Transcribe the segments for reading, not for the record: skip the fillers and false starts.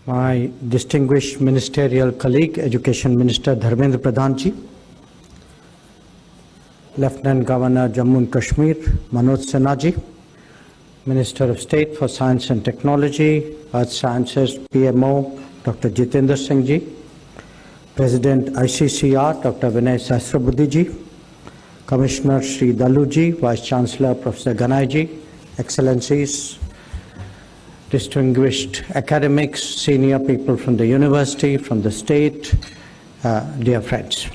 my distinguished ministerial colleague, Education Minister Sh.Dharmendra Pradan ji, Lieutenant Governor Jammu and Kashmir, Manoj Sinha ji, Minister of State for Science and Technology, Earth Sciences, PMO Dr. Jitender Singh ji, President ICCR Dr. Vinay Sahasrabudhe ji, Commissioner Sh. Duloo ji, Vice Chancellor Prof.N.A.Ganai ji, Excellencies, distinguished academics, senior people from the university, from the state, dear friends.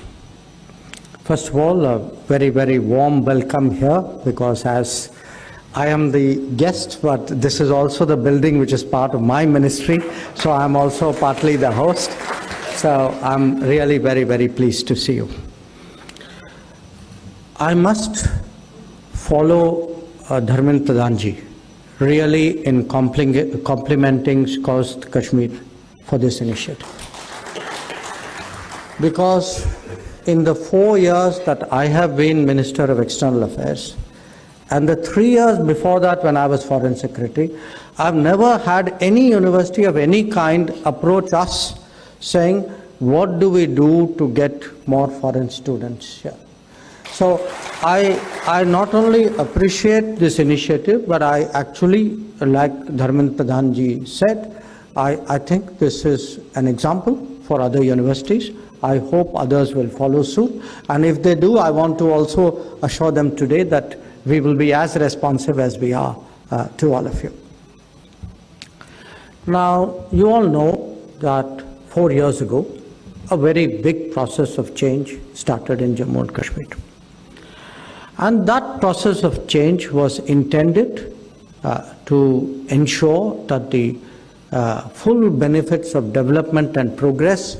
First of all, a very, very warm welcome here, because as I am the guest, but this is also the building which is part of my ministry, so I'm also partly the host. So I'm really very, very pleased to see you. I must follow Dharmendra Pradan ji really in complimenting SKUAST-Kashmir for this initiative. Because in the 4 years that I have been Minister of External Affairs, and the 3 years before that when I was Foreign Secretary, I've never had any university of any kind approach us saying, what do we do to get more foreign students here? So I not only appreciate this initiative, but I actually, like Dharmendra Pradan ji said, I think this is an example for other universities. I hope others will follow suit. And if they do, I want to also assure them today that we will be as responsive as we are to all of you. Now, you all know that 4 years ago, a very big process of change started in Jammu and Kashmir. And that process of change was intended to ensure that the full benefits of development and progress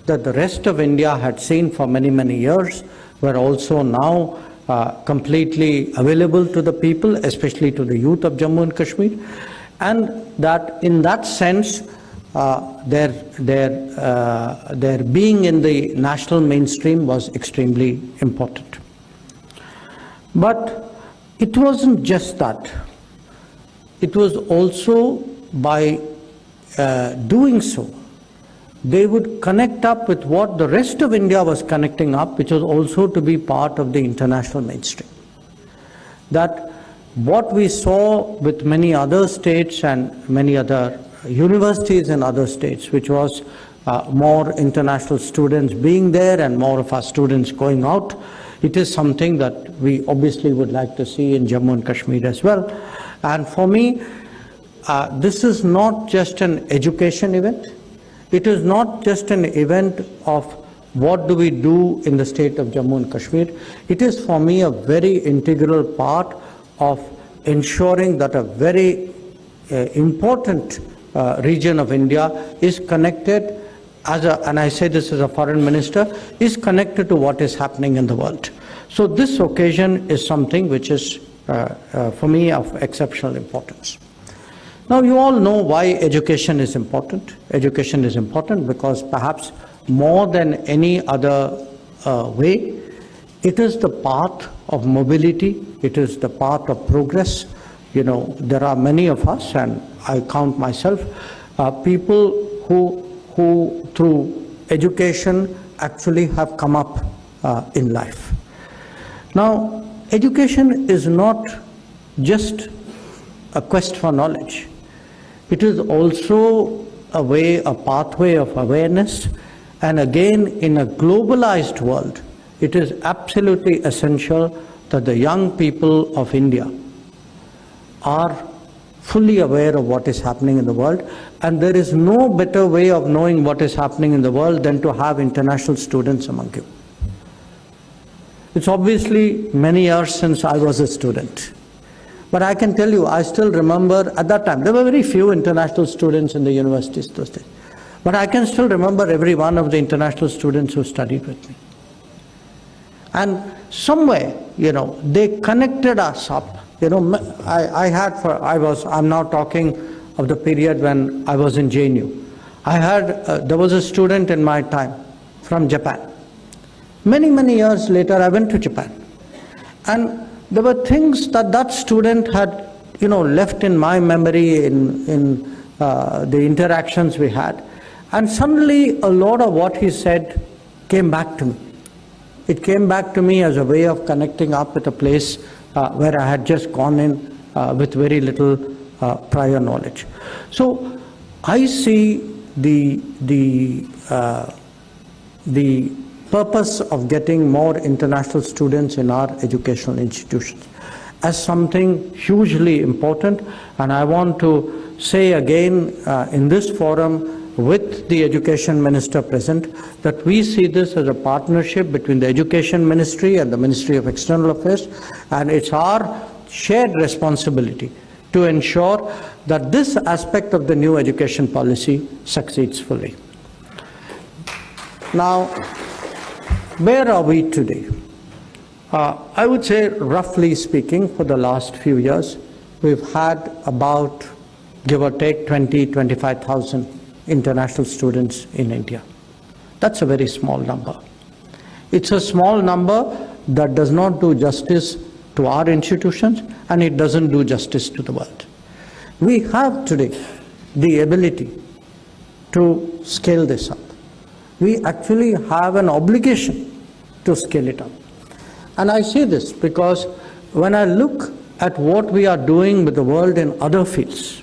that the rest of India had seen for many, many years were also now completely available to the people, especially to the youth of Jammu and Kashmir. And that in that sense, their being in the national mainstream was extremely important. But it wasn't just that. It was also by doing so, they would connect up with what the rest of India was connecting up, which was also to be part of the international mainstream. That what we saw with many other states and many other universities in other states, which was more international students being there and more of our students going out, it is something that we obviously would like to see in Jammu and Kashmir as well. And for me, this is not just an education event. It is not just an event of what do we do in the state of Jammu and Kashmir. It is for me a very integral part of ensuring that a very important region of India is connected, and I say this as a foreign minister, is connected to what is happening in the world. So this occasion is something which is for me of exceptional importance. Now you all know why education is important. Education is important because perhaps more than any other way, it is the path of mobility, it is the path of progress. You know, there are many of us, and I count myself, people who through education actually have come up in life. Now, education is not just a quest for knowledge. It is also a way, a pathway of awareness. And again, in a globalized world, it is absolutely essential that the young people of India are fully aware of what is happening in the world. And there is no better way of knowing what is happening in the world than to have international students among you. It's obviously many years since I was a student. But I can tell you, I still remember at that time, there were very few international students in the universities those days. But I can still remember every one of the international students who studied with me. And somewhere, you know, they connected us up. You know, I'm now talking of the period when I was in JNU. There was a student in my time from Japan. Many, many years later, I went to Japan. And there were things that that student had, you know, left in my memory in the interactions we had. And suddenly a lot of what he said came back to me. It came back to me as a way of connecting up with a place where I had just gone in with very little prior knowledge. So I see the purpose of getting more international students in our educational institutions as something hugely important, and I want to say again in this forum with the Education Minister present that we see this as a partnership between the Education Ministry and the Ministry of External Affairs, and it's our shared responsibility to ensure that this aspect of the new education policy succeeds fully. Now, where are we today? I would say, roughly speaking, for the last few years, we've had about, give or take, 25,000 international students in India. That's a very small number. It's a small number that does not do justice to our institutions, and it doesn't do justice to the world. We have today the ability to scale this up. We actually have an obligation to scale it up. And I say this because when I look at what we are doing with the world in other fields,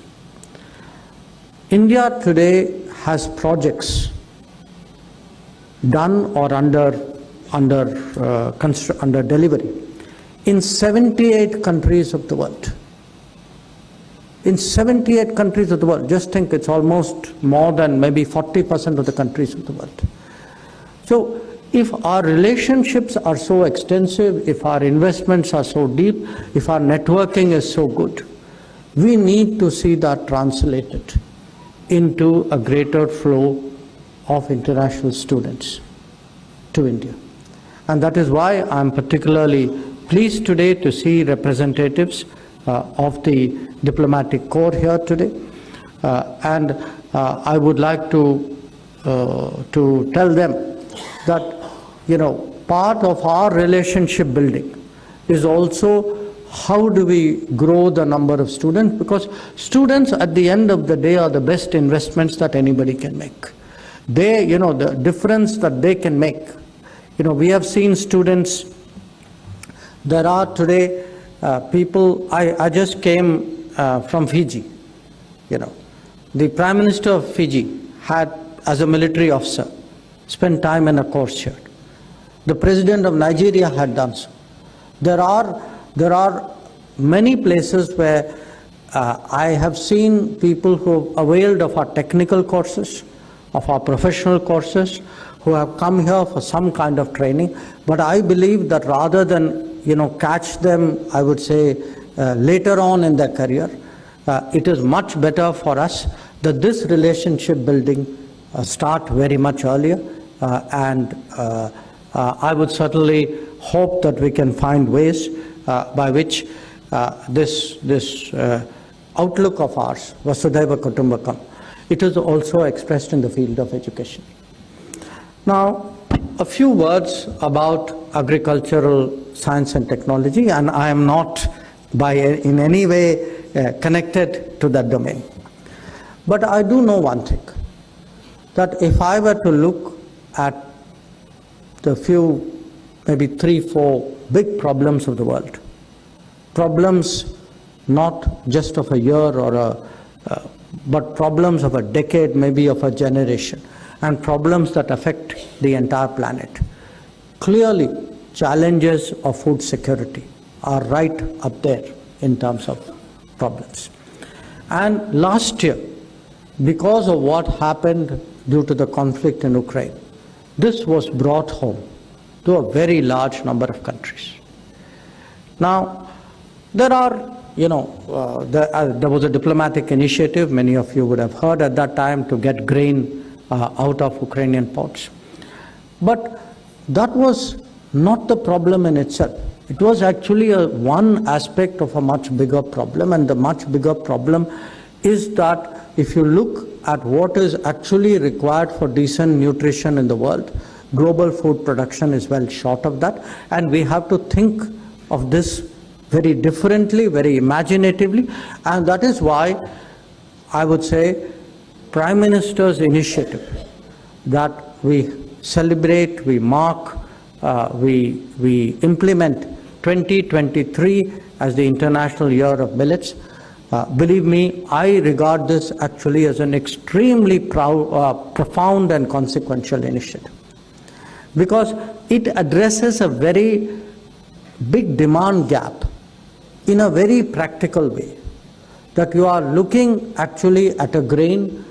India today has projects done or under delivery in 78 countries of the world. In 78 countries of the world, just think it's almost more than maybe 40% of the countries of the world. So if our relationships are so extensive, if our investments are so deep, if our networking is so good, we need to see that translated into a greater flow of international students to India. And that is why I'm particularly pleased today to see representatives of the diplomatic corps here today. And I would like to tell them that, you know, part of our relationship building is also how do we grow the number of students, because students at the end of the day are the best investments that anybody can make. They, you know, the difference that they can make. You know, we have seen students, there are today people, I just came from Fiji, you know. The Prime Minister of Fiji had, as a military officer, spent time in a course here. The President of Nigeria had done so. There are many places where I have seen people who have availed of our technical courses, of our professional courses, who have come here for some kind of training. But I believe that rather than, you know, catch them, I would say, later on in their career, it is much better for us that this relationship building start very much earlier. And I would certainly hope that we can find ways by which this outlook of ours, Vasudhaiva Kutumbakam, it is also expressed in the field of education. Now, a few words about agricultural science and technology, and I am not in any way connected to that domain. But I do know one thing, that if I were to look at the few, maybe 3-4 big problems of the world, problems not just of a year or but problems of a decade, maybe of a generation, and problems that affect the entire planet. Clearly, challenges of food security are right up there in terms of problems. And last year, because of what happened due to the conflict in Ukraine, this was brought home to a very large number of countries. Now, there are, you know, there was a diplomatic initiative, many of you would have heard at that time, to get grain out of Ukrainian ports. But that was not the problem in itself. It was actually one aspect of a much bigger problem, and the much bigger problem is that if you look at what is actually required for decent nutrition in the world, global food production is well short of that, and we have to think of this very differently, very imaginatively, and that is why I would say, Prime Minister's initiative that we celebrate, we mark, we implement 2023 as the International Year of Millets. Believe me, I regard this actually as an extremely profound and consequential initiative, because it addresses a very big demand gap in a very practical way, that you are looking actually at a grain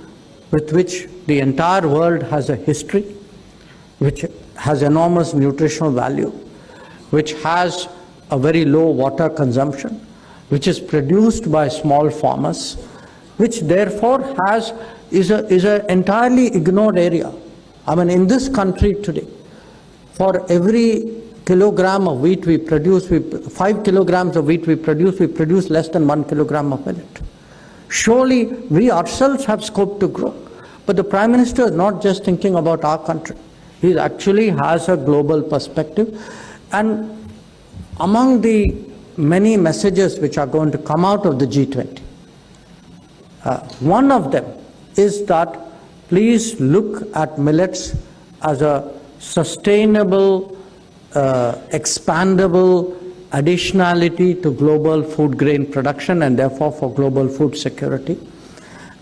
with which the entire world has a history, which has enormous nutritional value, which has a very low water consumption, which is produced by small farmers, which therefore is an entirely ignored area. I mean, in this country today, for every kilogram of wheat we produce, 5 kilograms of wheat we produce less than 1 kilogram of millet. Surely we ourselves have scope to grow. But the Prime Minister is not just thinking about our country. He actually has a global perspective. And among the many messages which are going to come out of the G20, one of them is that please look at millets as a sustainable, expandable additionality to global food grain production and therefore for global food security.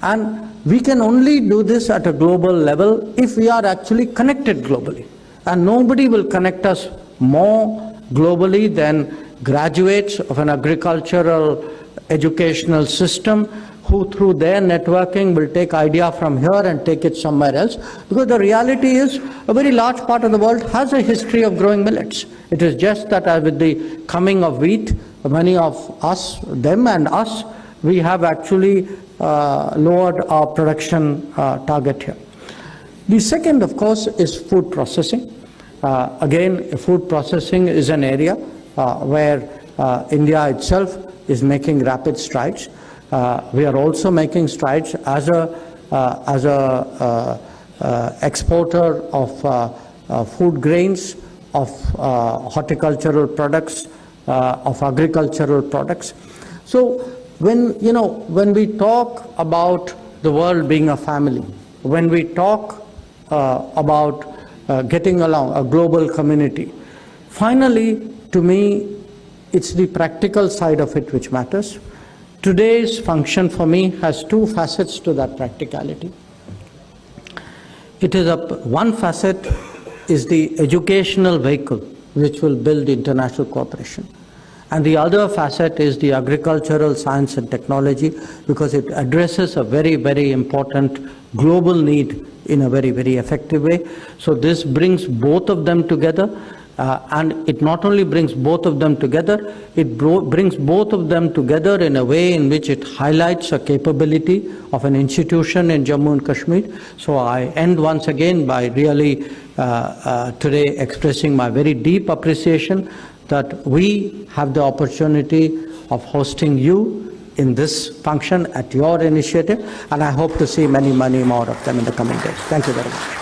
And we can only do this at a global level if we are actually connected globally. And nobody will connect us more globally than graduates of an agricultural educational system who through their networking will take idea from here and take it somewhere else. Because the reality is a very large part of the world has a history of growing millets. It is just that with the coming of wheat, many of us, them and us, we have actually lowered our production target here. The second, of course, is food processing. Again, food processing is an area where India itself is making rapid strides. We are also making strides as a exporter of food grains, of horticultural products, of agricultural products. So when we talk about the world being a family, when we talk about getting along, a global community, finally, to me, it's the practical side of it which matters. Today's function for me has two facets to that practicality. It is one facet is the educational vehicle which will build international cooperation. And the other facet is the agricultural science and technology, because it addresses a very, very important global need in a very, very effective way. So this brings both of them together. And it not only brings both of them together, it brings both of them together in a way in which it highlights a capability of an institution in Jammu and Kashmir. So I end once again by really today expressing my very deep appreciation that we have the opportunity of hosting you in this function at your initiative, and I hope to see many, many more of them in the coming days. Thank you very much.